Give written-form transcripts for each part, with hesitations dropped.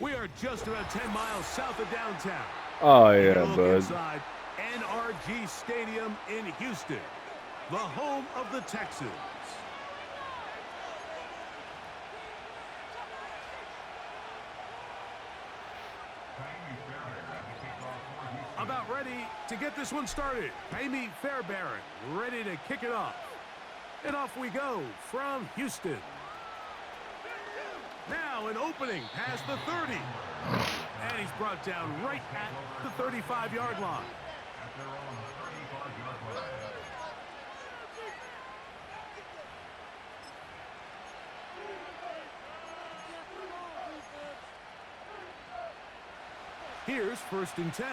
We are just about 10 miles south of downtown. Oh, yeah, Look bud. inside NRG Stadium in Houston, the home of the Texans. About ready to get this one started. Amy Fairbairn ready to kick it off. And off we go from Houston. Now an opening past the 30. And he's brought down right at the 35-yard line. Here's 1st and 10.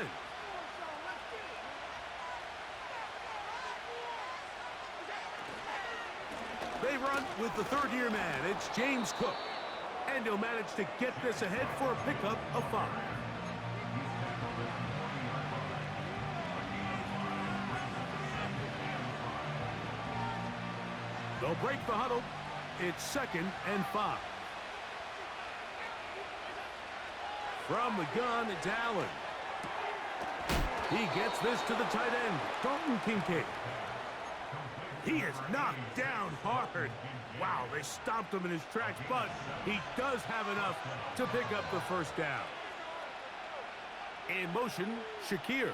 They run with the third-year man. It's James Cook. And he'll manage to get this ahead for a pickup of 5. They'll break the huddle. It's 2nd and 5. From the gun, it's Allen. He gets this to the tight end, Dalton Kincaid. He is knocked down hard. Wow, they stopped him in his tracks, but he does have enough to pick up the 1st down. In motion, Shakir.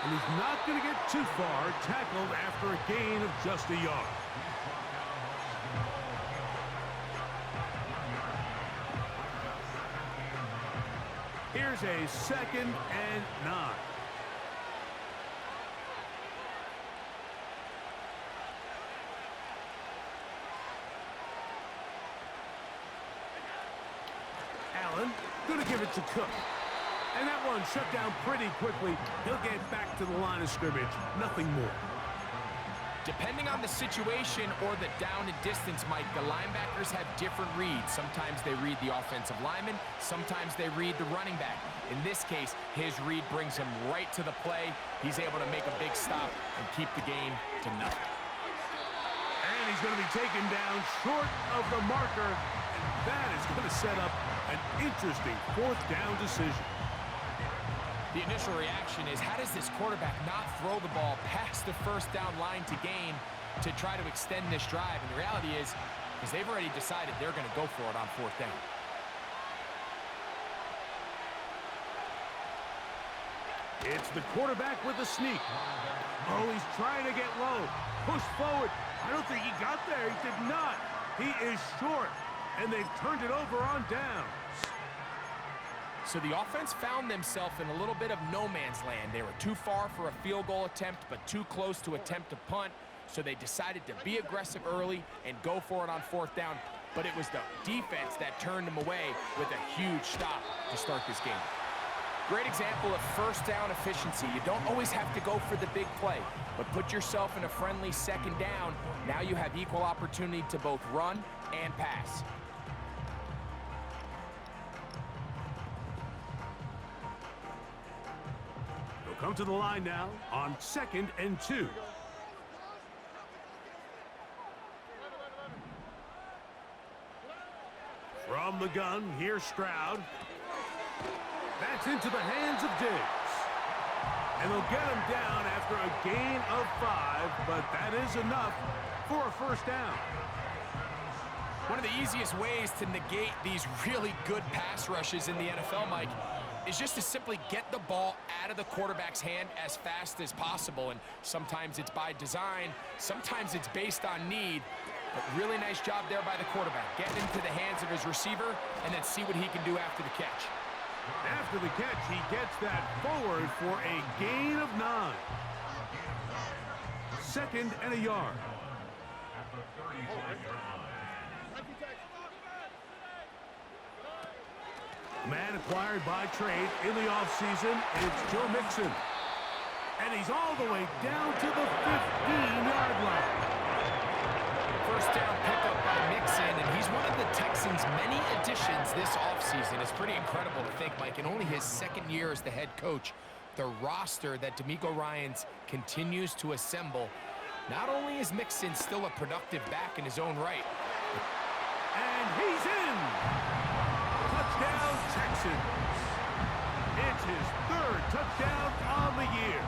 And he's not going to get too far, tackled after a gain of just a yard. Here's a 2nd and 9. Allen going to give it to Cook. And that one shut down pretty quickly. He'll get back to the line of scrimmage. Nothing more. Depending on the situation or the down and distance, Mike, the linebackers have different reads. Sometimes they read the offensive lineman. Sometimes they read the running back. In this case, his read brings him right to the play. He's able to make a big stop and keep the game to nothing. And he's going to be taken down short of the marker. And that is going to set up an interesting 4th down decision. The initial reaction is, how does this quarterback not throw the ball past the 1st down line to gain to try to extend this drive? And the reality is they've already decided they're going to go for it on 4th down. It's the quarterback with a sneak. Oh, he's trying to get low. Push forward. I don't think he got there. He did not. He is short. And they've turned it over on downs. So the offense found themselves in a little bit of no man's land. They were too far for a field goal attempt, but too close to attempt a punt. So they decided to be aggressive early and go for it on 4th down. But it was the defense that turned them away with a huge stop to start this game. Great example of 1st down efficiency. You don't always have to go for the big play, but put yourself in a friendly 2nd down. Now you have equal opportunity to both run and pass. Come to the line now on 2nd and 2. From the gun, here's Stroud. That's into the hands of Diggs. And they'll get him down after a gain of 5, but that is enough for a 1st down. One of the easiest ways to negate these really good pass rushes in the NFL, Mike, is just to simply get the ball out of the quarterback's hand as fast as possible. And sometimes it's by design, sometimes it's based on need. But really nice job there by the quarterback. Getting into the hands of his receiver and then see what he can do after the catch. After the catch, he gets that forward for a gain of 9. 2nd and a yard. Man acquired by trade in the offseason, it's Joe Mixon. And he's all the way down to the 15-yard line. 1st down pickup by Mixon, and he's one of the Texans' many additions this offseason. It's pretty incredible to think, Mike, in only his 2nd year as the head coach, the roster that D'Amico Ryans continues to assemble. Not only is Mixon still a productive back in his own right, And he's in. Touchdown, Texans. It's his third touchdown on the year.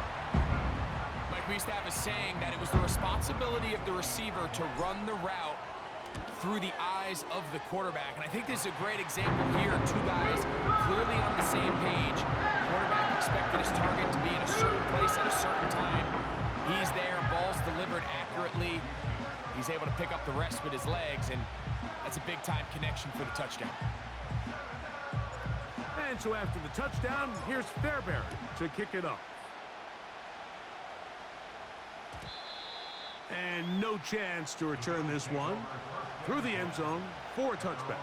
Like we used to have a saying that it was the responsibility of the receiver to run the route through the eyes of the quarterback. And I think this is a great example here. Two guys clearly on the same page. Quarterback expected his target to be in a certain place at a certain time. He's there, ball's delivered accurately. He's able to pick up the rest with his legs, and that's a big-time connection for the touchdown. And so after the touchdown, here's Fairbairn to kick it off. And no chance to return this one. Through the end zone for a touchback.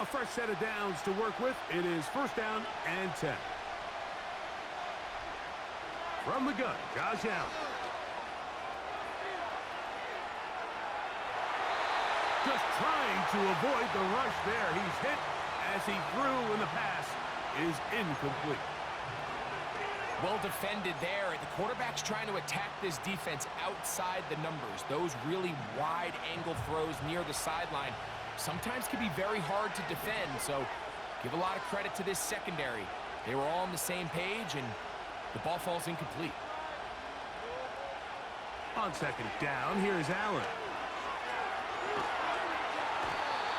A fresh set of downs to work with. It is first down and 10. From the gun, Josh Allen. Just trying to avoid the rush there. He's hit as he threw, and the pass is incomplete. Well defended there. The quarterback's trying to attack this defense outside the numbers. Those really wide angle throws near the sideline sometimes can be very hard to defend, so give a lot of credit to this secondary. They were all on the same page, and the ball falls incomplete. On second down, here's Allen.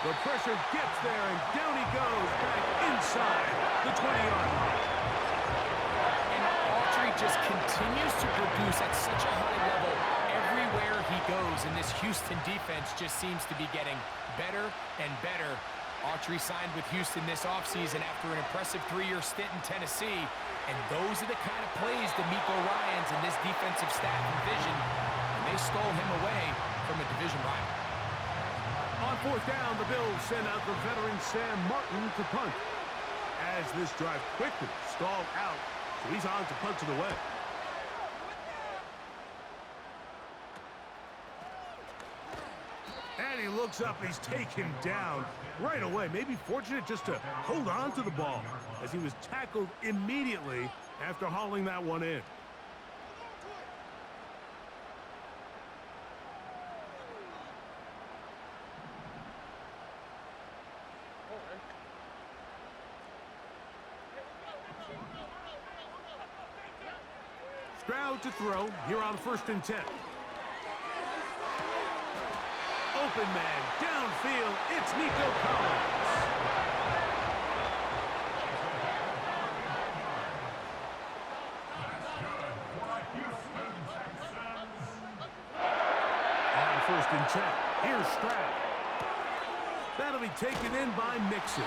The pressure gets there, and down he goes back inside the 20-yard line. And Autry just continues to produce at such a high level everywhere he goes, and this Houston defense just seems to be getting better and better. Autry signed with Houston this offseason after an impressive 3-year stint in Tennessee, and those are the kind of plays DeMeco Ryans and this defensive staff envisioned, and they stole him away from a division rival. On fourth down, the Bills send out the veteran Sam Martin to punt. As this drive quickly stalled out, so he's on to punt it away. And he looks up, he's taken down right away. Maybe fortunate just to hold on to the ball as he was tackled immediately after hauling that one in. Stroud to throw here on 1st and 10. Open man downfield. It's Nico Collins. On 1st and 10. Here's Stroud. That'll be taken in by Mixon.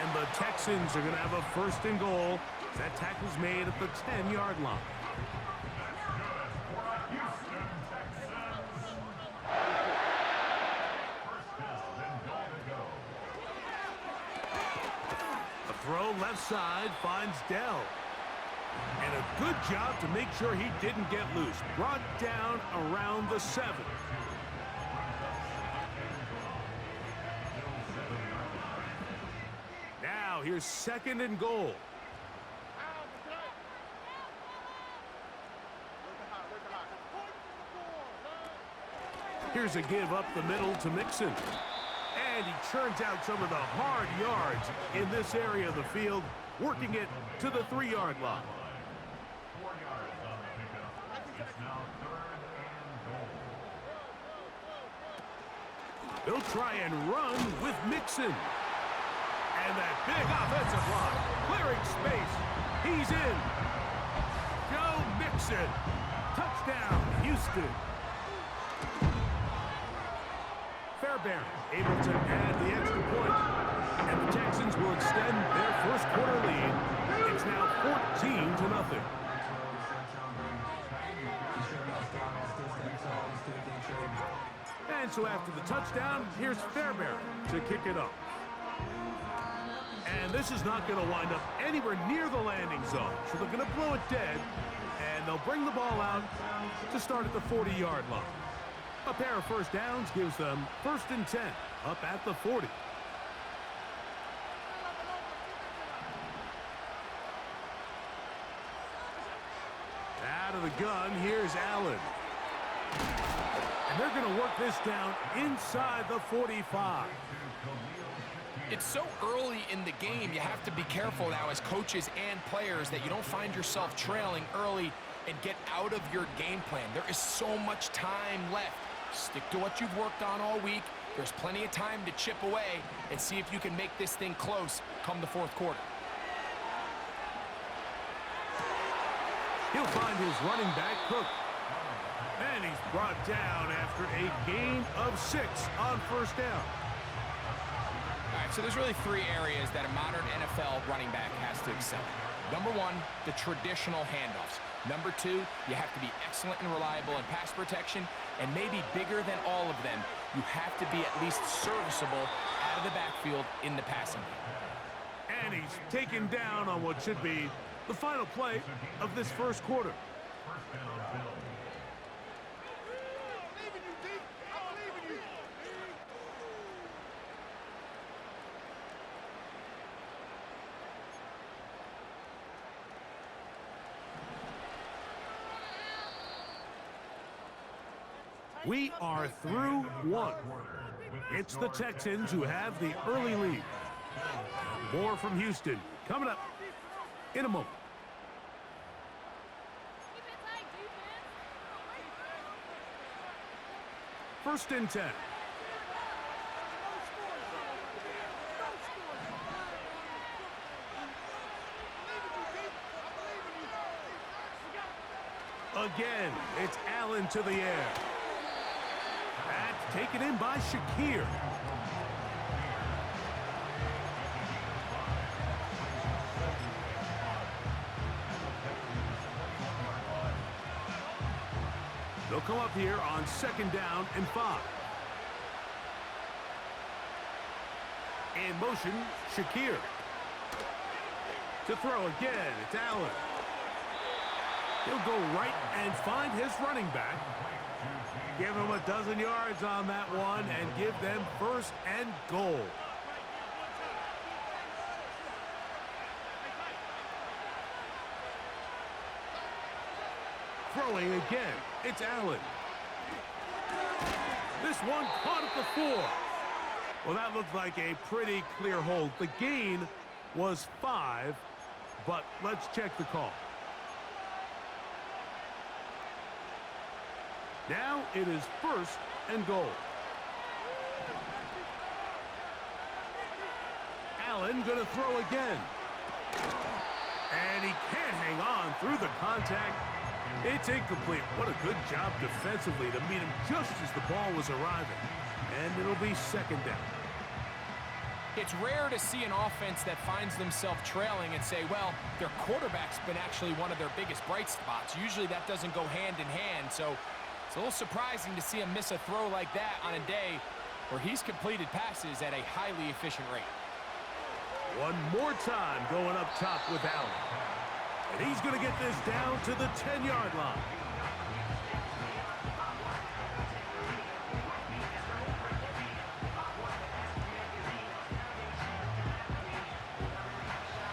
And the Texans are going to have a 1st and goal. That tackle's made at the 10-yard line. The throw left side finds Dell. And a good job to make sure he didn't get loose. Brought down around the 7. Now here's 2nd and goal. Here's a give up the middle to Mixon. And he churns out some of the hard yards in this area of the field, working it to the 3-yard line. They'll try and run with Mixon. And that big offensive line, clearing space. He's in. Joe Mixon. Touchdown, Houston. Fairbairn able to add the extra point, and the Texans will extend their first quarter lead. It's now 14-0. And so after the touchdown, here's Fairbairn to kick it off. And this is not going to wind up anywhere near the landing zone, so they're going to blow it dead, and they'll bring the ball out to start at the 40-yard line. A pair of first downs gives them 1st and 10 up at the 40. the gun, here's Allen. And they're going to work this down inside the 45. It's so early in the game, you have to be careful now as coaches and players that you don't find yourself trailing early and get out of your game plan. There is so much time left. Stick to what you've worked on all week. There's plenty of time to chip away and see if you can make this thing close come the fourth quarter. He'll find his running back, Cook. And he's brought down after a gain of 6 on first down. All right, so there's really 3 areas that a modern NFL running back has to excel in. Number 1, the traditional handoffs. Number 2, you have to be excellent and reliable in pass protection. And maybe bigger than all of them, you have to be at least serviceable out of the backfield in the passing game. And he's taken down on what should be the final play of this first quarter. We are through 1. It's the Texans who have the early lead. More from Houston coming up in a moment. First and 10. Again, it's Allen to the air. That's taken in by Shakir. They'll come up here on 2nd down and 5. In motion, Shakir. To throw again, it's Allen. He'll go right and find his running back. Give him a dozen yards on that one and give them 1st and goal. Throwing again, it's Allen. This one caught at the 4. Well, that looked like a pretty clear hold. The gain was 5, but let's check the call. Now it is 1st and goal. Allen going to throw again. And he can't hang on through the contact. It's incomplete. What a good job defensively to meet him just as the ball was arriving. And it'll be 2nd down. It's rare to see an offense that finds themselves trailing and say, well, their quarterback's been actually one of their biggest bright spots. Usually that doesn't go hand in hand, so it's a little surprising to see him miss a throw like that on a day where he's completed passes at a highly efficient rate. One more time going up top with Allen. And he's going to get this down to the 10-yard line.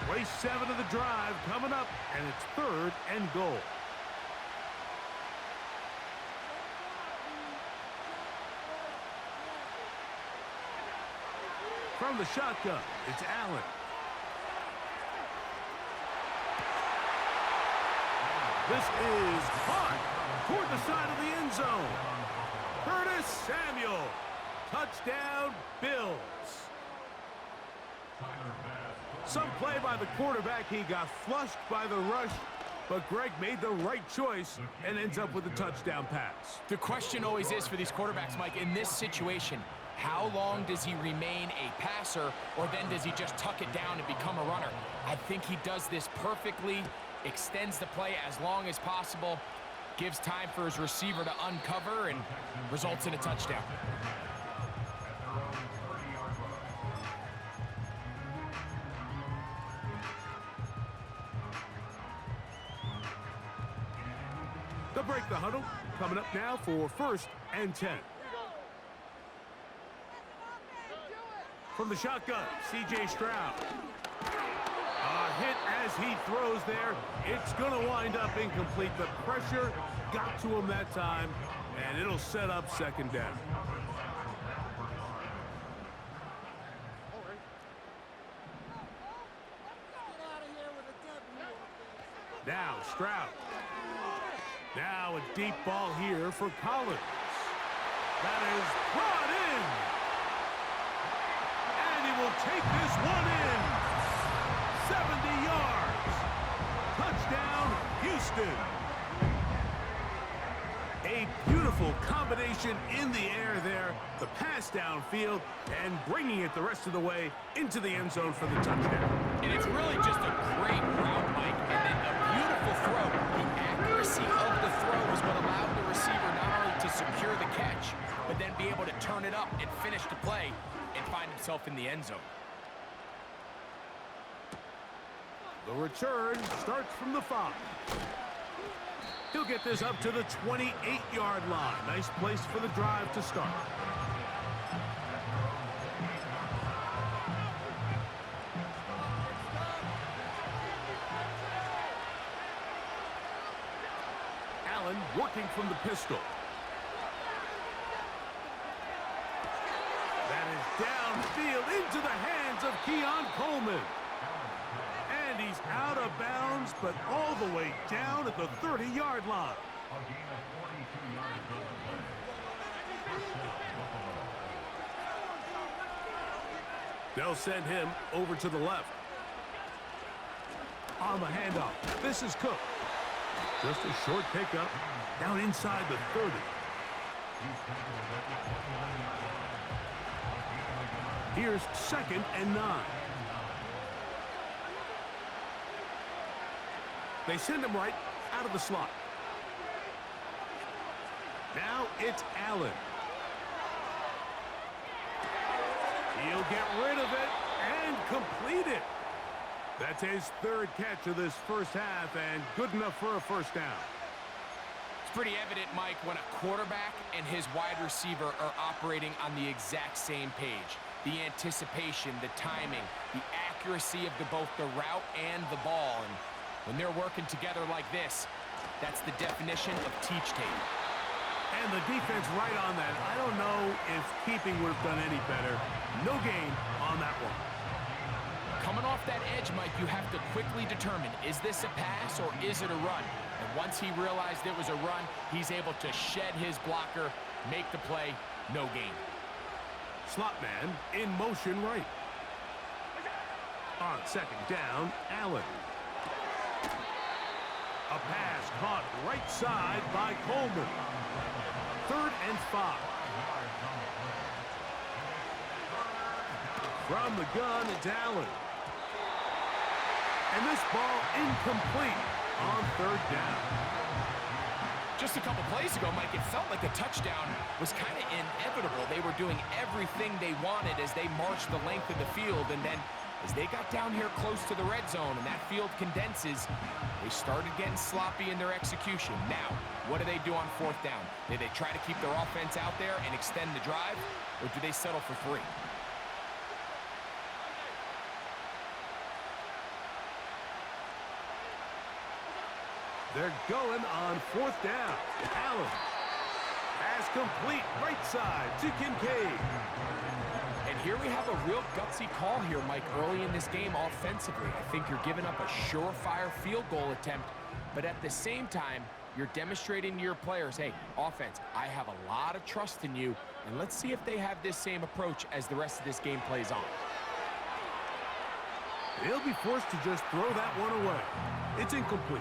Play 7 of the drive coming up, and it's 3rd and goal. From the shotgun, it's Allen. This is caught toward the side of the end zone. Curtis Samuel. Touchdown, Bills. Some play by the quarterback. He got flushed by the rush, but Greg made the right choice and ends up with a touchdown pass. The question always is for these quarterbacks, Mike, in this situation, how long does he remain a passer, or then does he just tuck it down and become a runner? I think he does this perfectly, extends the play as long as possible, gives time for his receiver to uncover, and results in a touchdown. They'll break the huddle. Coming up now for 1st and 10. From the shotgun, C.J. Stroud. A hit as he throws there. It's going to wind up incomplete. The pressure got to him that time, and it'll set up second down. Now Stroud. Now a deep ball here for Collins. That is brought in. And he will take this one in. 70 yards. Touchdown, Houston. A beautiful combination in the air there. The pass downfield and bringing it the rest of the way into the end zone for the touchdown. And it's really just a great route, Mike, and then a beautiful throw. The accuracy of the throw was what allowed the receiver not only to secure the catch, but then be able to turn it up and finish the play and find himself in the end zone. The return starts from the 5. He'll get this up to the 28-yard line. Nice place for the drive to start. Allen working from the pistol. That is downfield into the hands of Keon Coleman. And he's out of bounds, but all the way down at the 30-yard line. They'll send him over to the left. On the handoff, this is Cook. Just a short pickup down inside the 30. Here's 2nd and 9. They send him right out of the slot. Now it's Allen. He'll get rid of it and complete it. That's his 3rd catch of this first half and good enough for a first down. It's pretty evident, Mike, when a quarterback and his wide receiver are operating on the exact same page. The anticipation, the timing, the accuracy of both the route and the ball. And when they're working together like this, that's the definition of teach tape. And the defense right on that. I don't know if keeping would have done any better. No gain on that one. Coming off that edge, Mike, you have to quickly determine, is this a pass or is it a run? And once he realized it was a run, he's able to shed his blocker, make the play, no gain. Slot man in motion right. On 2nd down, Allen. A pass caught right side by Coleman. 3rd and 5. From the gun, it's Allen. And this ball incomplete on 3rd down. Just a couple plays ago, Mike, it felt like a touchdown was kind of inevitable. They were doing everything they wanted as they marched the length of the field, and then as they got down here close to the red zone and that field condenses, they started getting sloppy in their execution. Now, what do they do on 4th down? Do they try to keep their offense out there and extend the drive, or do they settle for 3? They're going on 4th down. Allen. Pass complete right side to Kincaid. And here we have a real gutsy call here, Mike, early in this game offensively. I think you're giving up a surefire field goal attempt, but at the same time, you're demonstrating to your players, hey, offense, I have a lot of trust in you, and let's see if they have this same approach as the rest of this game plays on. They'll be forced to just throw that one away. It's incomplete.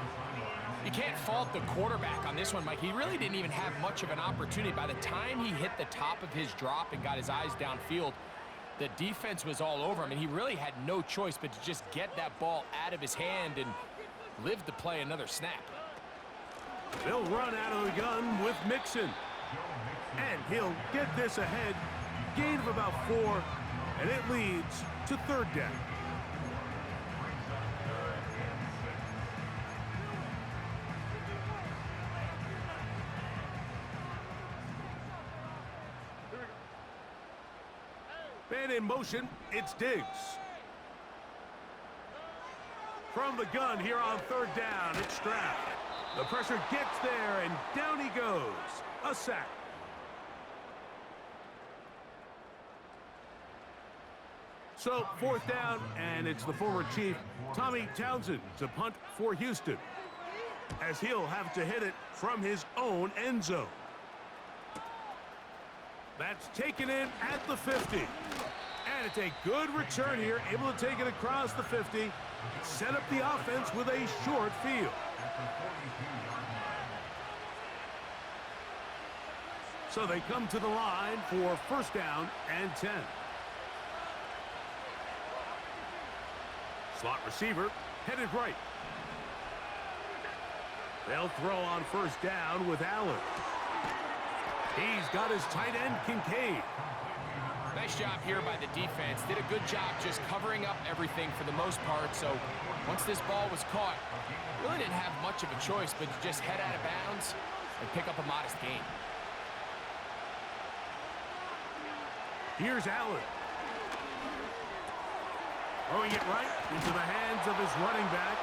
You can't fault the quarterback on this one, Mike. He really didn't even have much of an opportunity. By the time he hit the top of his drop and got his eyes downfield, the defense was all over him, and he really had no choice but to just get that ball out of his hand and live to play another snap. They'll run out of the gun with Mixon. And he'll get this ahead. Gain of about 4, and it leads to 3rd down. Man in motion, It's Diggs. From the gun here on third down, it's Stroud. The pressure gets there, and down he goes. A sack. So, fourth down, and it's the former Chief, Tommy Townsend, to punt for Houston, as he'll have to hit it from his own end zone. That's taken in at the 50. And it's a good return here, able to take it across the 50, set up the offense with a short field. So they come to the line for first down and 10. Slot receiver headed right. They'll throw on first down with Allen. He's got his tight end, Kincaid. Nice job here by the defense. Did a good job just covering up everything for the most part. So once this ball was caught, really didn't have much of a choice but to just head out of bounds and pick up a modest gain. Here's Allen. Throwing it right into the hands of his running back.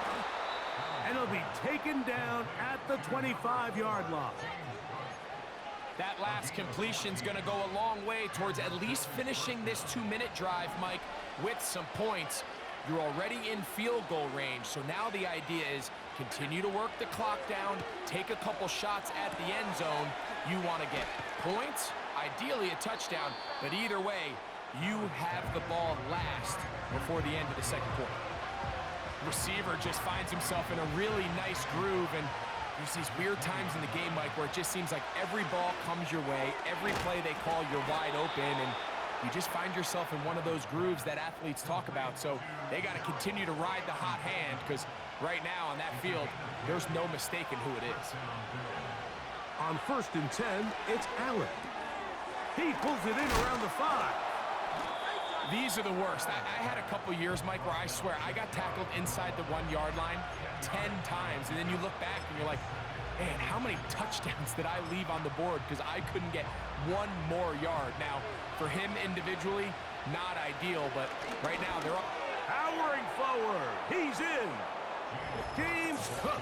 And he'll be taken down at the 25-yard line. That last completion's going to go a long way towards at least finishing this 2-minute drive, Mike, with some points. You're already in field goal range, so now the idea is continue to work the clock down, take a couple shots at the end zone. You want to get points, ideally a touchdown, but either way, you have the ball last before the end of the second quarter. Receiver just finds himself in a really nice groove, and there's these weird times in the game, Mike, where it just seems like every ball comes your way, every play they call, you're wide open, and you just find yourself in one of those grooves that athletes talk about. So they got to continue to ride the hot hand, because right now on that field, there's no mistaking who it is. On first and 10, it's Allen. He pulls it in around the 5. These are the worst. I had a couple years, Mike, where I swear I got tackled inside the 1-yard line 10 times, and then you look back and you're like, man, how many touchdowns did I leave on the board because I couldn't get one more yard? Now, for him individually, not ideal, but right now they're up. Powering forward. He's in. James Cook.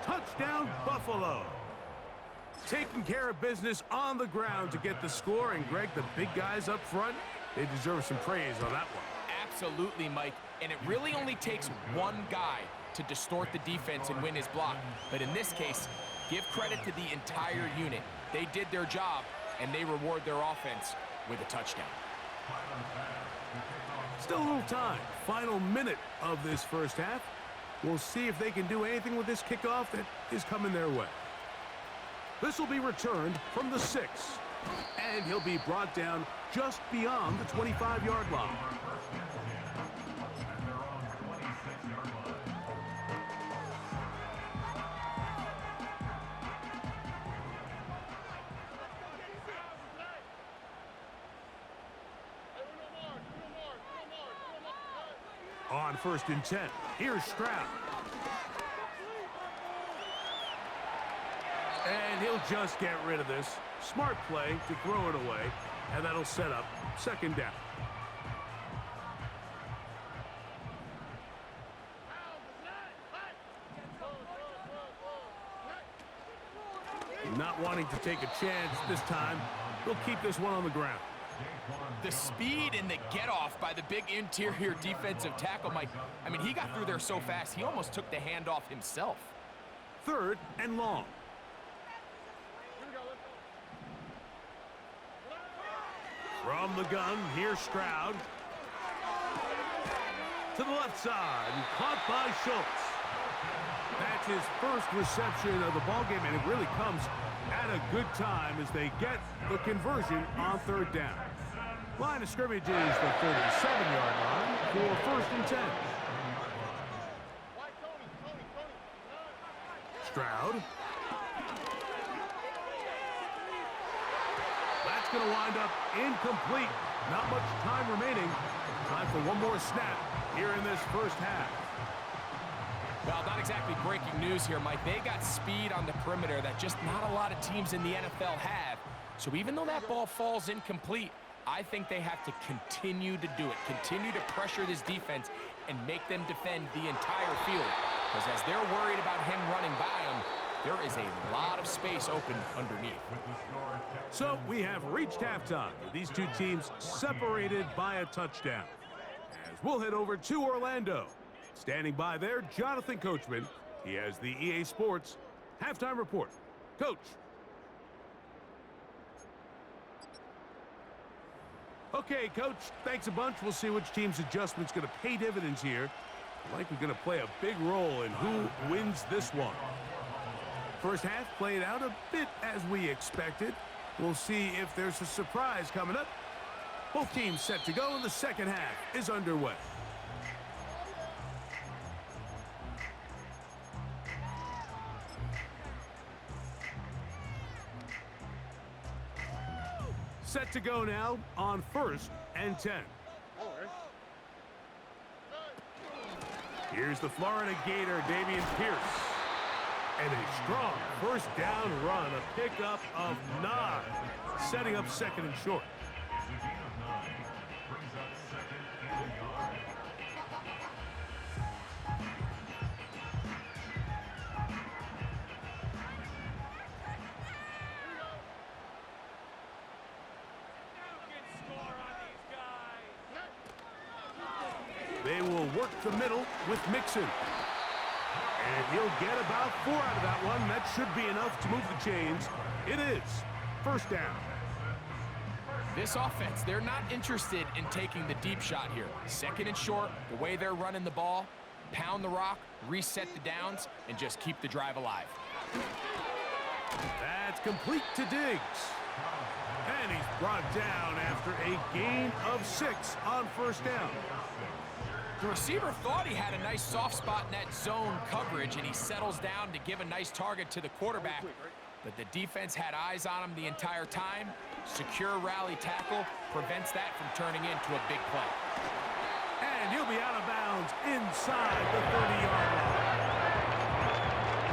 Touchdown, Buffalo. Taking care of business on the ground to get the score, and Greg, the big guys up front, they deserve some praise on that one. Absolutely, Mike. And it really only takes one guy to distort the defense and win his block. But in this case, give credit to the entire unit. They did their job, and they reward their offense with a touchdown. Still a little time. Final minute of this first half. We'll see if they can do anything with this kickoff that is coming their way. This will be returned from the 6. And he'll be brought down just beyond the 25-yard line. On first and 10, here's Stroud. And he'll just get rid of this. Smart play to throw it away, and that'll set up second down. Not wanting to take a chance this time, we'll keep this one on the ground. The speed and the get-off by the big interior defensive tackle, Mike. I mean, he got through there so fast, he almost took the handoff himself. Third and long. From the gun, here's Stroud. To the left side, and caught by Schultz. That's his first reception of the ballgame, and it really comes at a good time as they get the conversion on third down. Line of scrimmage is the 37-yard line for first and 10. Stroud. That's going to wind up incomplete. Not much time remaining. Time for one more snap here in this first half. Well, not exactly breaking news here, Mike. They got speed on the perimeter that just not a lot of teams in the NFL have. So even though that ball falls incomplete, I think they have to continue to do it, continue to pressure this defense and make them defend the entire field. Because as they're worried about him running by them, there is a lot of space open underneath. So we have reached halftime, with these two teams separated by a touchdown. As we'll head over to Orlando. Standing by there, Jonathan Coachman. He has the EA Sports halftime report. Coach. Okay, Coach, thanks a bunch. We'll see which team's adjustment's going to pay dividends here. Likely going to play a big role in who wins this one. First half played out a bit as we expected. We'll see if there's a surprise coming up. Both teams set to go, and the second half is underway. Set to go now on 1st and 10. Here's the Florida Gator, Dameon Pierce. And a strong first down run, a pickup of 9, setting up 2nd and short. They will work the middle with Mixon. And he'll get about 4 out of that one. That should be enough to move the chains. It is 1st down. This offense, they're not interested in taking the deep shot here. 2nd and short, the way they're running the ball, pound the rock, reset the downs, and just keep the drive alive. That's complete to Diggs. And he's brought down after a gain of 6 on 1st down. The receiver thought he had a nice soft spot in that zone coverage, and he settles down to give a nice target to the quarterback. But the defense had eyes on him the entire time. Secure rally tackle prevents that from turning into a big play. And he'll be out of bounds inside the 30-yard line.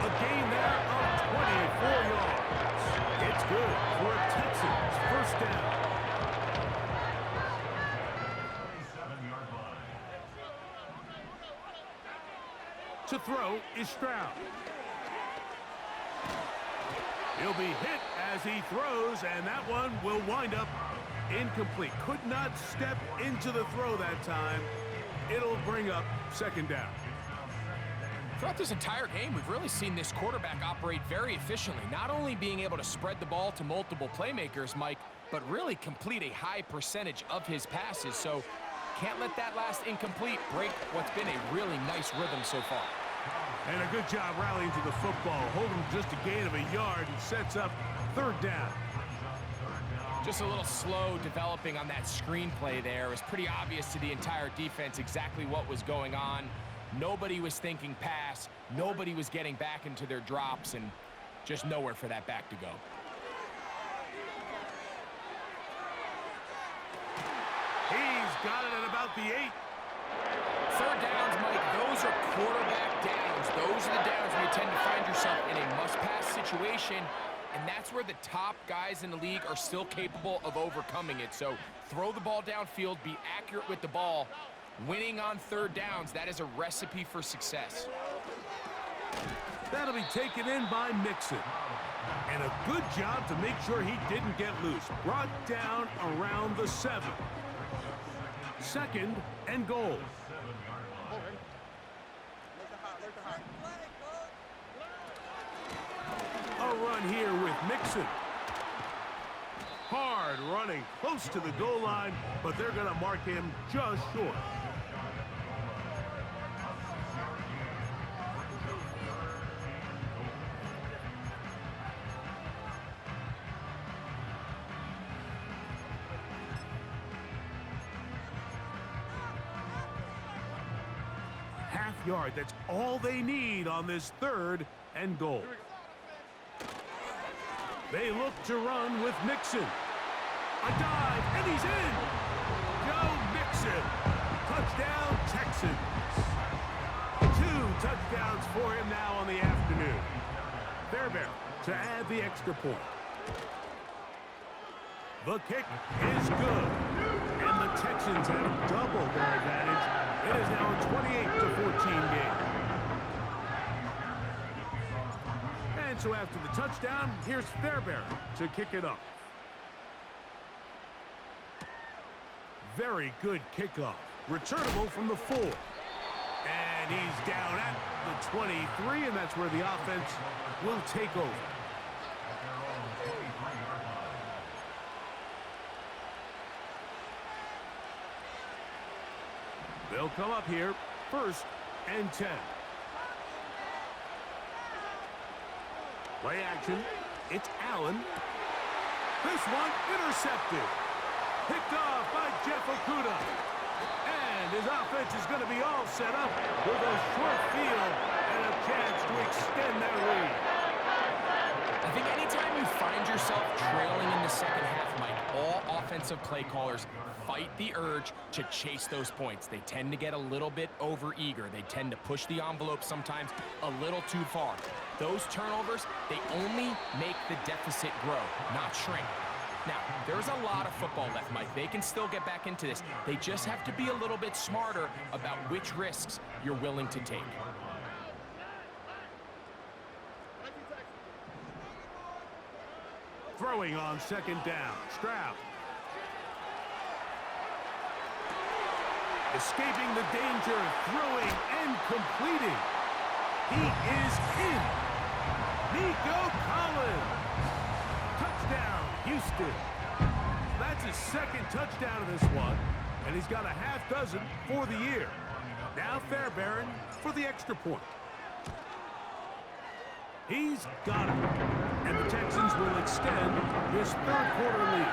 A gain there of 24 yards. It's good for a Texans 1st down. To throw is Stroud. He'll be hit as he throws, and that one will wind up incomplete. Could not step into the throw that time. It'll bring up 2nd down. Throughout this entire game, we've really seen this quarterback operate very efficiently, not only being able to spread the ball to multiple playmakers, Mike, but really complete a high percentage of his passes. So can't let that last incomplete break what's been a really nice rhythm so far. And a good job rallying to the football. Holding just a gain of a yard and sets up 3rd down. Just a little slow developing on that screenplay there. It was pretty obvious to the entire defense exactly what was going on. Nobody was thinking pass. Nobody was getting back into their drops, and just nowhere for that back to go. He's got it at about the 8. 3rd downs, Mike, those are quarterback downs. Those are the downs where you tend to find yourself in a must-pass situation, and that's where the top guys in the league are still capable of overcoming it. So throw the ball downfield, be accurate with the ball. Winning on 3rd downs, that is a recipe for success. That'll be taken in by Mixon. And a good job to make sure he didn't get loose. Brought down around the 7. 2nd and goal. A run here with Mixon. Hard running close to the goal line, but they're going to mark him just short. Yard. That's all they need on this 3rd and goal. They look to run with Mixon. A dive, and he's in. Joe Mixon. Touchdown, Texans. 2 touchdowns for him now on the afternoon. Fairbairn to add the extra point. The kick is good. And the Texans have doubled their advantage. It is now a 28-14 game. And so after the touchdown, here's Fairbairn to kick it up. Very good kickoff. Returnable from the 4. And he's down at the 23, and that's where the offense will take over. They'll come up here, 1st and 10. Play action. It's Allen. This one intercepted. Picked off by Jeff Okuda. And his offense is going to be all set up with a short field and a chance to extend that lead. I think anytime you find yourself trailing in the second half, Mike, all offensive play callers fight the urge to chase those points. They tend to get a little bit over-eager. They tend to push the envelope sometimes a little too far. Those turnovers, they only make the deficit grow, not shrink. Now, there's a lot of football left, Mike. They can still get back into this. They just have to be a little bit smarter about which risks you're willing to take. Throwing on 2nd down. Stroud. Escaping the danger, throwing and completing. He is in. Nico Collins. Touchdown, Houston. That's his 2nd touchdown of this one, and he's got a half dozen for the year. Now Fairbairn for the extra point. He's got it. And the Texans will extend this 3rd quarter lead.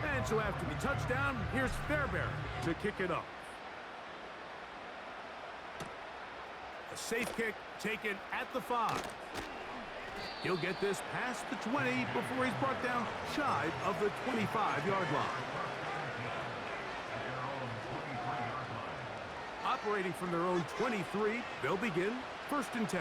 And so after the touchdown, here's Fairbairn to kick it up. A safe kick taken at the 5. He'll get this past the 20 before he's brought down shy of the 25-yard line. Operating from their own 23, they'll begin 1st and 10.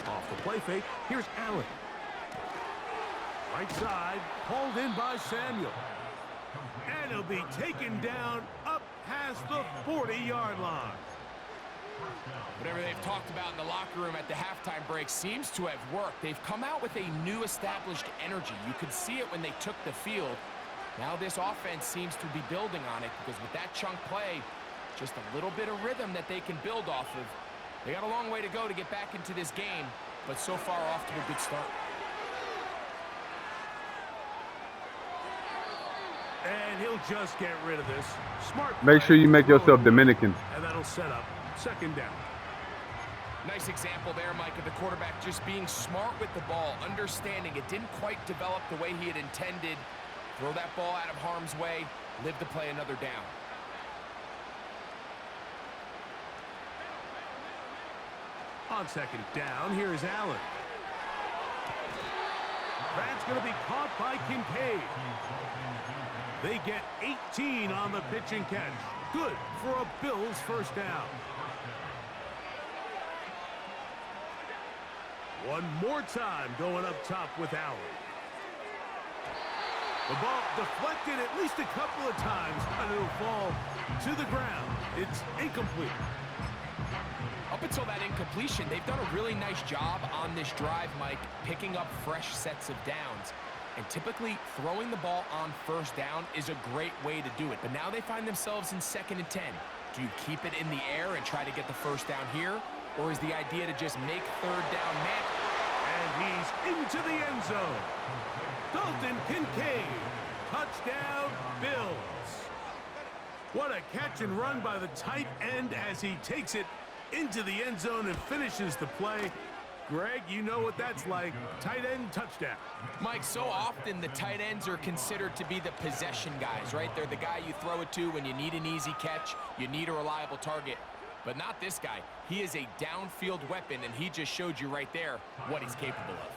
Off the play fake, here's Allen. Right side, hauled in by Samuel. And he'll be taken down up past the 40-yard line. Whatever they've talked about in the locker room at the halftime break seems to have worked. They've come out with a new established energy. You could see it when they took the field. Now this offense seems to be building on it because with that chunk play, just a little bit of rhythm that they can build off of. They got a long way to go to get back into this game, but so far off to a good start. And he'll just get rid of this. Smart. Make sure you make yourself Dominican. And that'll set up 2nd down. Nice example there, Mike, of the quarterback just being smart with the ball, understanding it didn't quite develop the way he had intended. Throw that ball out of harm's way, live to play another down. On 2nd down, here's Allen. That's going to be caught by Kincaid. They get 18 on the pitch and catch. Good for a Bills 1st down. One more time going up top with Allen. The ball deflected at least a couple of times, and it'll fall to the ground. It's incomplete. Up until that incompletion, they've done a really nice job on this drive, Mike, picking up fresh sets of downs. And typically, throwing the ball on 1st down is a great way to do it. But now they find themselves in 2nd and 10. Do you keep it in the air and try to get the 1st down here? Or is the idea to just make 3rd down man? And he's into the end zone. Dalton Kincaid. Touchdown, Bills. What a catch and run by the tight end as he takes it into the end zone and finishes the play. Greg, you know what that's like. Tight end touchdown. Mike, so often the tight ends are considered to be the possession guys, right? They're the guy you throw it to when you need an easy catch, you need a reliable target. But not this guy. He is a downfield weapon, and he just showed you right there what he's capable of.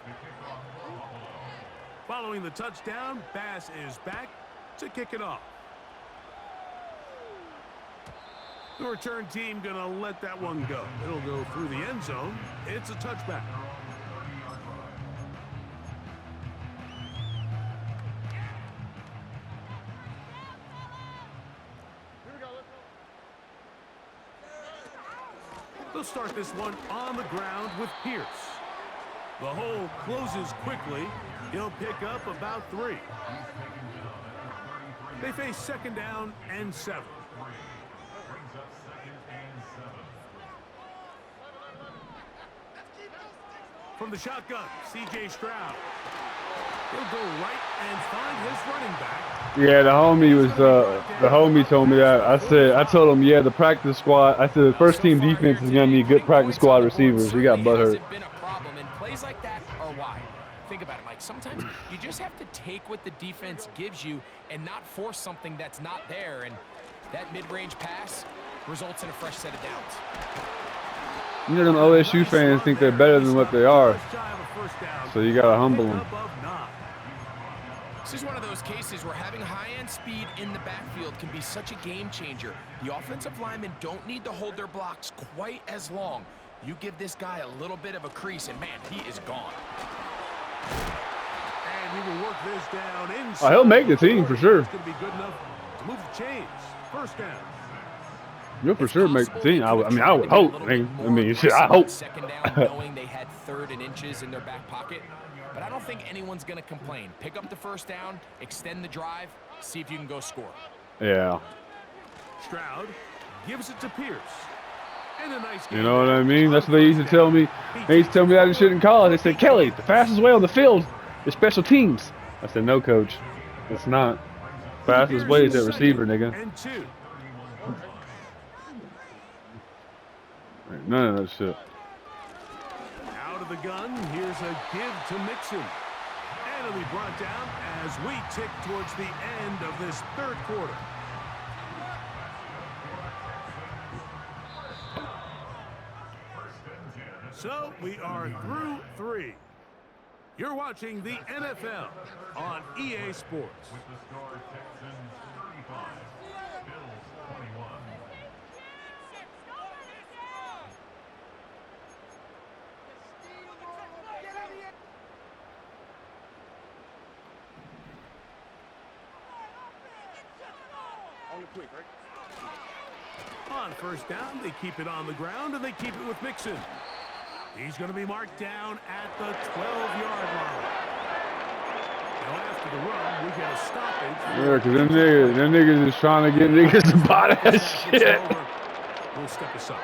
Following the touchdown, Bass is back to kick it off. The return team going to let that one go. It'll go through the end zone. It's a touchback. They'll start this one on the ground with Pierce. The hole closes quickly. He'll pick up about 3. They face 2nd down and 7. From the shotgun, C.J. Stroud. He'll go right and find his running back. Yeah, the homie told me that. I told him, yeah, the practice squad. I said the first team defense is gonna need good practice squad receivers. He got butthurt. Been a problem, and plays like that are why. Think about it, Mike. Sometimes you just have to take what the defense gives you and not force something that's not there. And that mid-range pass results in a fresh set of downs. You know, them OSU fans think they're better than what they are. So you gotta humble them. This is one of those cases where having high-end speed in the backfield can be such a game changer. The offensive linemen don't need to hold their blocks quite as long. You give this guy a little bit of a crease, and man, he is gone. And he will work this down inside. Oh, he'll make the team for sure. It's going to be good enough to move the chains. First down. You'll for sure make the team. I mean, I would hope. I mean, shit, I hope. Second down, knowing they had 3rd and inches in their back pocket. But I don't think anyone's going to complain. Pick up the first down, extend the drive, see if you can go score. Yeah. Stroud gives it to Pierce. And a nice You know what I mean? That's what they used to tell me. They used to tell me that shit in college. They said, Kelly, the fastest way on the field is special teams. I said, no, coach. It's not. Fastest way is at receiver, nigga. And 2. None of that shit. Out of the gun, here's a give to Mixon. And it'll be brought down as we tick towards the end of this 3rd quarter. So we are through 3. You're watching the NFL on EA Sports. With the score, Texans 35, Bills 21. On first down, they keep it on the ground, and they keep it with Mixon. He's going to be marked down at the 12-yard line. Now, after the run, we get a stoppage. Yeah, because them niggas is trying to get niggas to buy that shit. We'll step aside.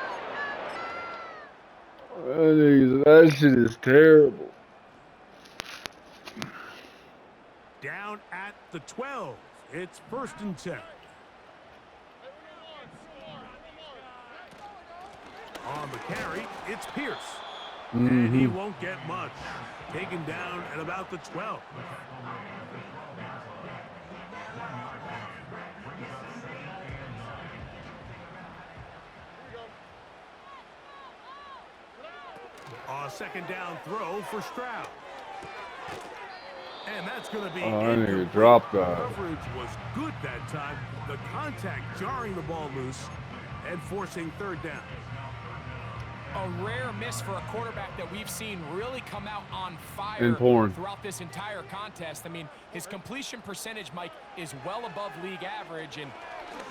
That shit is terrible. Down at the 12. It's 1st and 10. On the carry, it's Pierce. And he won't get much. Taken down at about the 12. A 2nd down throw for Stroud. And that's going to be I need to drop that. Coverage was good that time. The contact jarring the ball loose and forcing 3rd down. A rare miss for a quarterback that we've seen really come out on fire throughout this entire contest. I mean, his completion percentage, Mike, is well above league average, and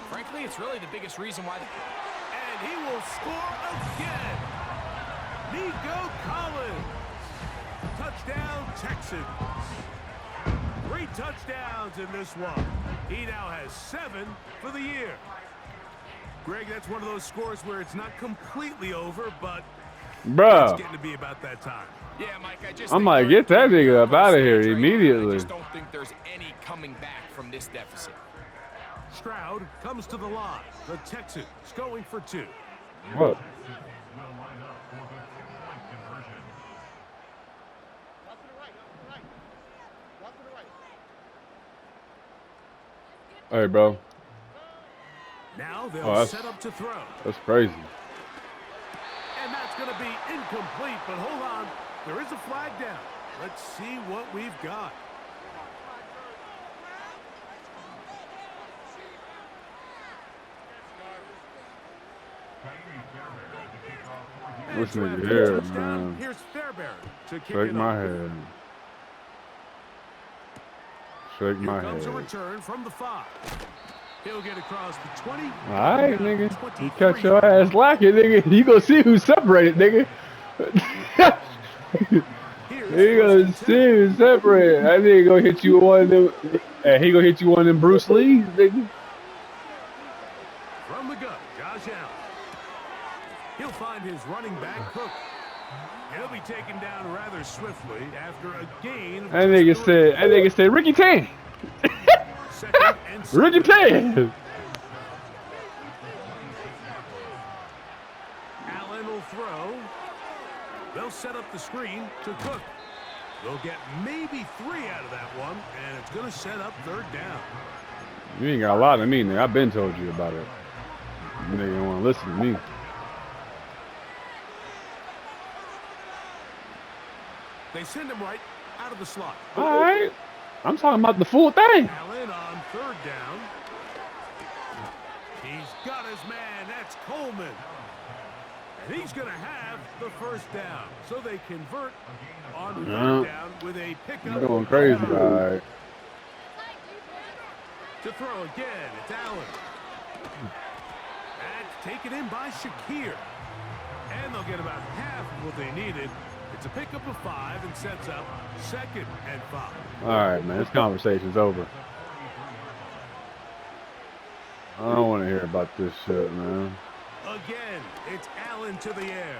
frankly, it's really the biggest reason why. And he will score again. Nico Collins. Touchdown, Texans. 3 touchdowns in this one. He now has 7 for the year. Greg, that's one of those scores where it's not completely over, but it's getting to be about that time. Yeah, Mike, I might get that nigga up out of here immediately. I just don't think there's any coming back from this deficit. Stroud comes to the line. The Texans going for 2. What? Hey, bro. Now they'll set up to throw. That's crazy. Incomplete, but hold on. There is a flag down. Let's see what we've got. What's nigga here, Touchdown. man? Here's Fairbairn to kick Shake it my off. head. Shake my Here comes a head. return from the 5. He'll get across the 20. Alright, nigga. You 23. catch your ass lacking, nigga. You gonna see who's separated, nigga. You gonna see who's separated. That nigga gonna hit you with one of them. He gonna hit you one of them Bruce Lee's, nigga. From the gun, Josh Allen. He'll find his running back, Cook. He'll be taken down rather swiftly after a gain. That nigga said, Ricky Tan. Second and Ricky Tan. Allen will throw. They'll set up the screen to Cook. They'll get maybe 3 out of that one, and it's going to set up 3rd down. You ain't got a lot of me, nigga. I've been told you about it. You nigga don't want to listen to me. They send him right out of the slot. All right. I'm talking about the full thing. Allen on 3rd down. He's got his man. That's Coleman. And he's going to have the 1st down. So they convert on 3rd down with a pickup. You're going crazy, all right. To throw again, it's Allen. That's taken in by Shakir. And they'll get about half of what they needed. It's a pickup of 5 and sets up 2nd and 5. All right, man. This conversation's over. I don't want to hear about this shit, man. Again, it's Allen to the air.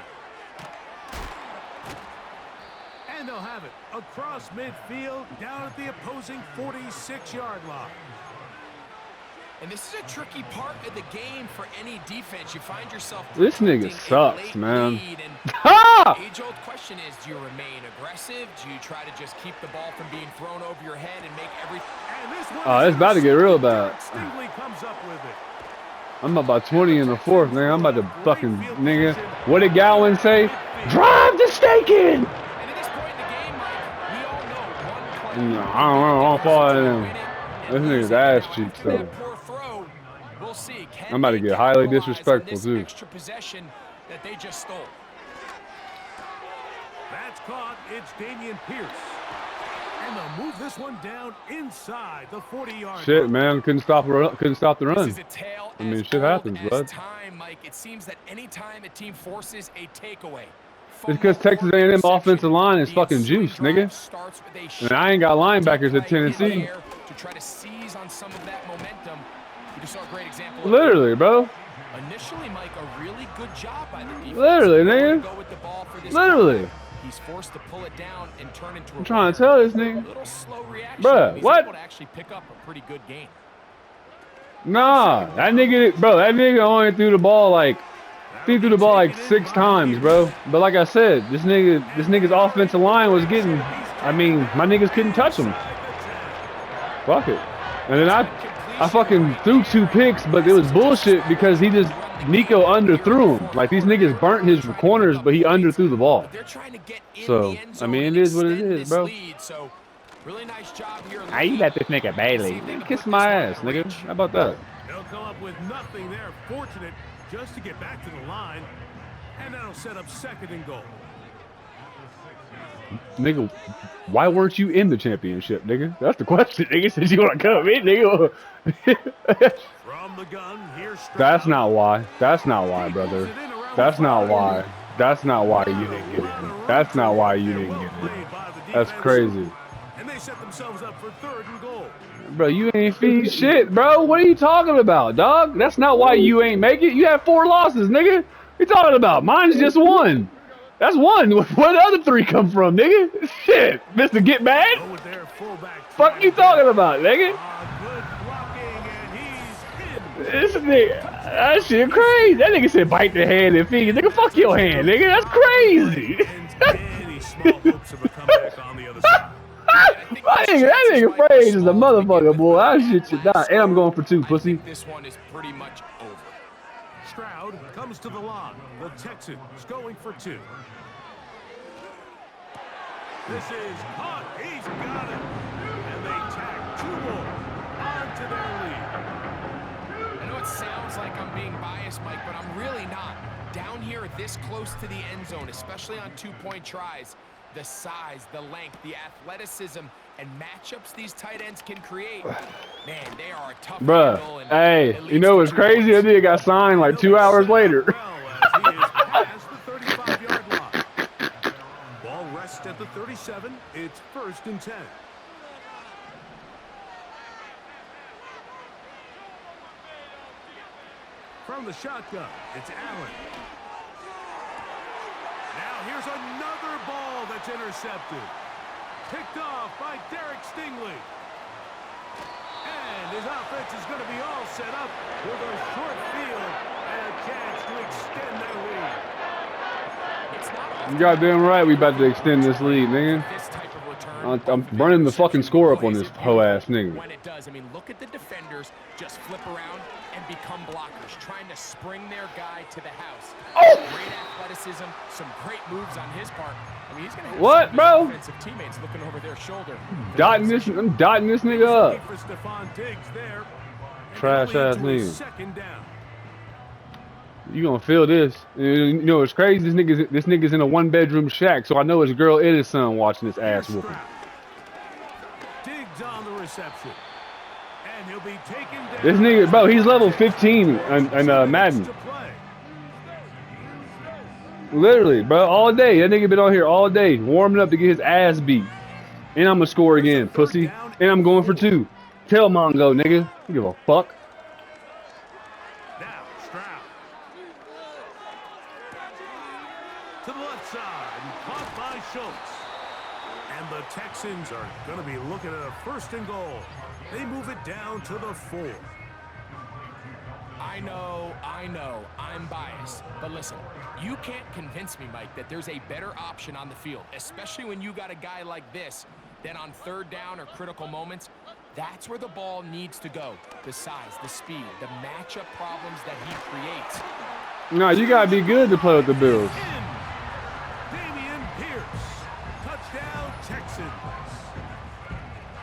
And they'll have it across midfield down at the opposing 46-yard line. And this is a tricky part of the game for any defense. You find yourself This nigga protecting a sucks, late man. lead, and Ha! age-old question is, do you remain aggressive? Do you try to just keep the ball from being thrown over your head and make every... And this one Oh, it's about to get real bad. Stingley comes up with it. I'm about 20 in the 4th, nigga. I'm about to fucking, nigga. What did Gowan say? Drive the stake in! And at this point in the game, Mike, we all know one play. No, I don't fall in him. This nigga's ass cheeks, though. Poor throw. We'll see. Can I'm about to they get highly capitalize on disrespectful, this too. extra possession that they just stole? That's caught. It's Damian Pierce. And they'll move this one down inside the 40-yard Shit, line. man. Couldn't stop the This run. is a tale I mean, as shit old happens, as bud. time, Mike. It seems that any time a team forces a takeaway, It's because Texas A&M offensive line is fucking juice, nigga. And I ain't got linebackers at Tennessee. To try to seize on some of that momentum. We just saw a great example of Literally, bro. initially, Mike, a really good job by the defense. Literally, They nigga. go with the ball for this Literally. drive. He's forced to pull it down and turn into a I'm trying to tell this a nigga. little slow reaction. Bruh, He's what? able to actually pick up a pretty good game. Nah, that nigga only threw the ball like, he threw the ball like 6 times, bro. But like I said, this nigga's offensive line was getting, I mean, my niggas couldn't touch him. Fuck it. And then I fucking threw 2 picks, but it was bullshit because Nico underthrew him. Like, these niggas burnt his corners, but he underthrew the ball. They're trying to get in So, the end I zone mean, and it is what it extend is, this bro. lead. So, really nice job here. How you let this nigga Bailey? Kiss my ass, nigga. How about that? They'll come up with nothing there. Fortunate just to get back to the line. And that'll set up 2nd and goal. Nigga, why weren't you in the championship, nigga? That's the question, nigga. Since you want to come in, nigga. From the gun, here's That's not why. That's not why, brother. That's not why. That's not why you didn't get in. That's not why you didn't get in. That's crazy. And they set themselves up for 3rd and goal. Bro, you ain't feed shit, bro. What are you talking about, dog? That's not why you ain't make it. You had 4 losses, nigga. What you talking about? Mine's just 1. That's 1. Where the other 3 come from, nigga? Shit, Mr. Get Mad? Go with their fullback. Fuck you talking about, nigga? Good blocking, and he's in. This nigga, that shit crazy. That nigga said bite the hand and finger. Nigga, fuck your hand, nigga. That's crazy. Any small hopes of a comeback on the other side. That nigga Fraze is a motherfucker, boy. I shit you down. And I'm going for 2, I pussy. think this one is pretty much over. Stroud comes to the line. The Texans going for 2. This is caught. He's got it. And they tack 2 more onto their lead. I know it sounds like I'm being biased, Mike, but I'm really not. Down here this close to the end zone, especially on 2-point tries, the size, the length, the athleticism, and matchups these tight ends can create, man, they are a tough handle. Bruh, hey, you know what's crazy? That nigga got signed like 2 hours later. Well, as he is past the 35-yard line. Ball rests at the 37. It's 1st and 10. From the shotgun, it's Allen. Now here's another ball that's intercepted. Picked off by Derek Stingley. And his offense is going to be all set up with a short field and a chance to extend their lead. It's not You goddamn right we about to extend this lead, man. this type of return. I'm running the fucking score up on this hoe-ass nigga. When it does, I mean, look at the defenders just flip around and become blockers, trying to spring their guy to the house. Great athleticism, some great moves on his part. I mean, he's gonna have What, some bro? offensive teammates looking over their shoulder. I'm dotting this nigga up. For Stephon Diggs there. Trash ass And it'll lead to a nigga. 2nd down. You gonna feel this. You know it's crazy, this nigga's in a 1-bedroom shack, so I know his girl and his son watching this ass Here's whooping. Stroud. Diggs on the reception. And he'll be taken down. This nigga, bro, he's level 15 in Madden. To play. Literally, bro, all day. That nigga been on here all day, warming up to get his ass beat. And I'm gonna score again, pussy. And I'm going for 2. Tell Mongo, nigga. You give a fuck. Now, Stroud. To the left side, and caught by Schultz. And the Texans are going to be looking at a 1st and goal. They move it down to the 4. I know, I'm biased. But listen, you can't convince me, Mike, that there's a better option on the field, especially when you got a guy like this, that on 3rd down or critical moments, that's where the ball needs to go. The size, the speed, the matchup problems that he creates. Nah, you gotta be good to play with the Bills. Damian Pierce. Touchdown, Texans.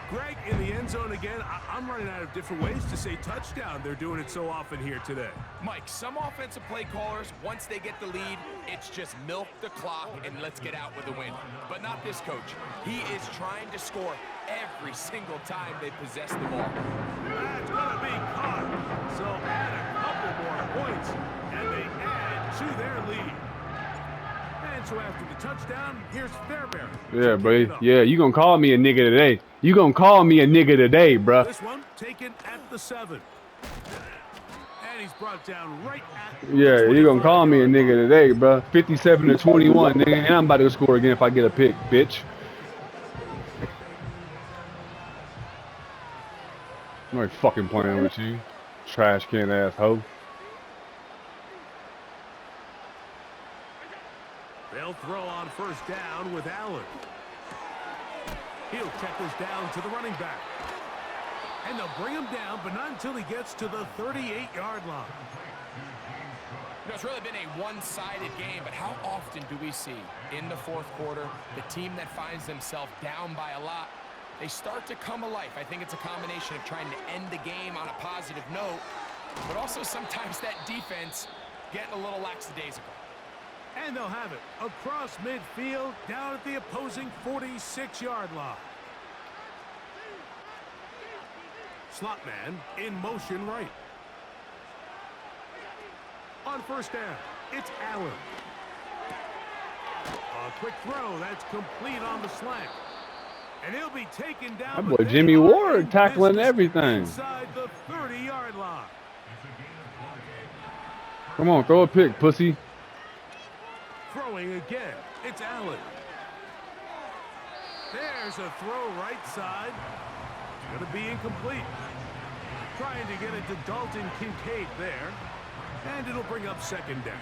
Greg in the end zone again. I'm running out of different ways to say touchdown. They're doing it so often here today. Mike, some offensive play callers, once they get the lead, it's just milk the clock and let's get out with a win. But not this coach. He is trying to score every single time they possess the ball. That's going to be caught. So add a couple more points, and they add to their lead. And so after the touchdown, here's Fairbairn. Yeah, bro. Yeah, you gonna call me a nigga today. You gonna call me a nigga today, bruh. This one taken at the 7. And he's brought down right at Yeah, you gonna call me a nigga today, bruh. 57-21, nigga. And I'm about to score again if I get a pick, bitch. I'm not fucking playing with you. Trash can asshole. They'll throw on 1st down with Allen. He'll check this down to the running back. And they'll bring him down, but not until he gets to the 38-yard line. You know, it's really been a one-sided game, but how often do we see in the 4th quarter the team that finds themselves down by a lot, they start to come alive? I think it's a combination of trying to end the game on a positive note, but also sometimes that defense getting a little lackadaisical. And they'll have it across midfield down at the opposing 46-yard line. Slot man in motion right. On 1st down, it's Allen. A quick throw that's complete on the slant. And he'll be taken down. That boy Jimmy Ward tackling everything. Inside the 30-yard line. Come on, throw a pick, pussy. Throwing again, it's Allen. There's a throw right side. It's going to be incomplete. Trying to get it to Dalton Kincaid there. And it'll bring up 2nd down.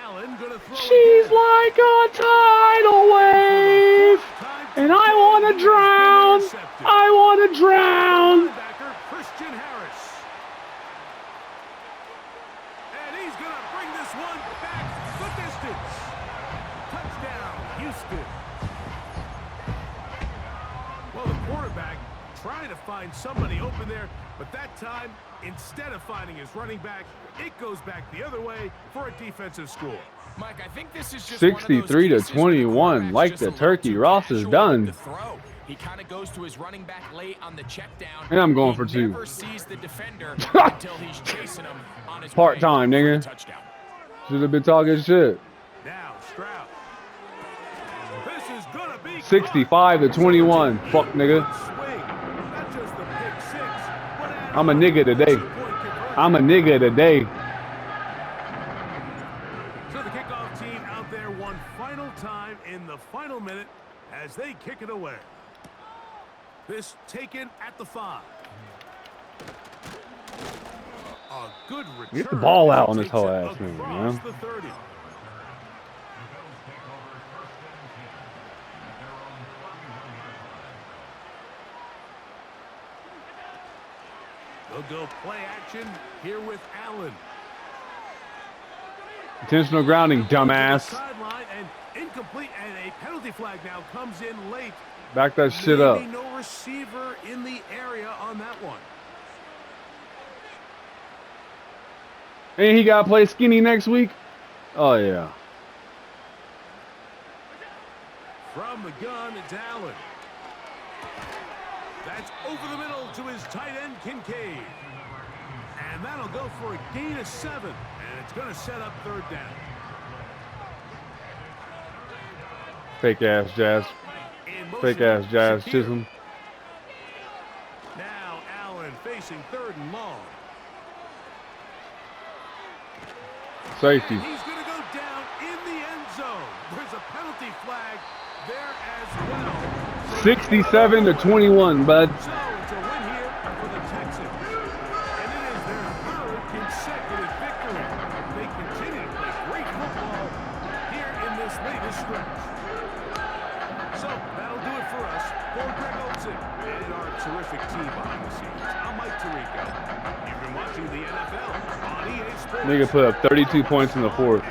Allen going to throw She's again. like a tidal wave, and I want to drown. I want to drown. Linebacker Christian Christian Harris. And he's going to bring this one back the distance. Touchdown, Houston. Well, the quarterback trying to find somebody open there, but that time, instead of finding his running back, it goes back the other way for a defensive score. Mike, I think this is just 63 to 21. Like the turkey. Ross is done. He kind of goes to his running back late on the check down. And I'm going for two. Never sees the defender until he's chasing him on his part-time, nigga. Touchdown. Should have been talking shit. Now, Stroud. This is gonna be 65 to 21. Fuck, nigga. I'm a nigga today. I'm a nigga today. So the kickoff team out there one final time in the final minute as they kick it away. This taken at the 5. A good return. Get the ball out on this whole ass nigga, man. The 30. They'll go play action here with Allen. Intentional grounding, dumbass. Sideline and incomplete, and a penalty flag now comes in late. Back that shit up. Maybe no receiver in the area on that one. And he got to play skinny next week? Oh, yeah. From the gun, it's Allen. That's over the middle to his tight end, Kincaid. And that'll go for a gain of 7. And it's going to set up 3rd down. Fake ass Jazz. Fake ass Jazz Chisholm. Now Allen facing 3rd and long. Safety. And he's going to go down in the end zone. There's a penalty flag there as well. 67 to 21, bud. So it's a win here for the Texans. And it is their 3rd consecutive victory. They continue to play great football here in this latest stretch. So that'll do it for us. For Greg Olsen and our terrific team behind the scenes, I'm Mike Tirico. You've been watching the NFL on EA Sports. Nigga put up 32 points in the 4th.